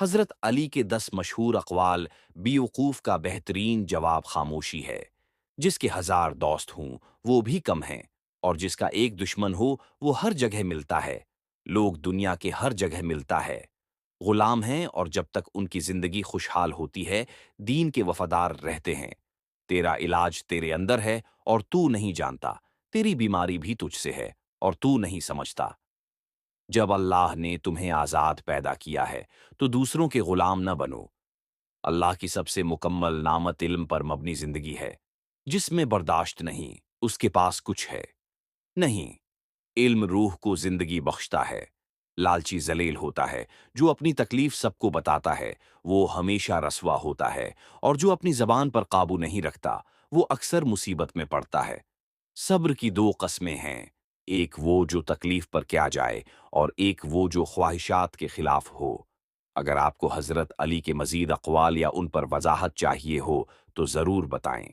حضرت علی کے 10 مشہور اقوال بیوقوف کا بہترین جواب خاموشی ہے۔ جس کے 1000 دوست ہوں وہ بھی کم ہیں، اور جس کا ایک دشمن ہو وہ ہر جگہ ملتا ہے۔ لوگ دنیا کے ہر جگہ ملتا ہے، غلام ہیں، اور جب تک ان کی زندگی خوشحال ہوتی ہے دین کے وفادار رہتے ہیں۔ تیرا علاج تیرے اندر ہے اور تو نہیں جانتا، تیری بیماری بھی تجھ سے ہے اور تو نہیں سمجھتا۔ جب اللہ نے تمہیں آزاد پیدا کیا ہے تو دوسروں کے غلام نہ بنو۔ اللہ کی سب سے مکمل نعمت علم پر مبنی زندگی ہے۔ جس میں برداشت نہیں اس کے پاس کچھ ہے نہیں۔ علم روح کو زندگی بخشتا ہے۔ لالچی ذلیل ہوتا ہے، جو اپنی تکلیف سب کو بتاتا ہے وہ ہمیشہ رسوا ہوتا ہے، اور جو اپنی زبان پر قابو نہیں رکھتا وہ اکثر مصیبت میں پڑتا ہے۔ صبر کی 2 قسمیں ہیں، ایک وہ جو تکلیف پر کیا جائے اور ایک وہ جو خواہشات کے خلاف ہو۔ اگر آپ کو حضرت علی کے مزید اقوال یا ان پر وضاحت چاہیے ہو تو ضرور بتائیں۔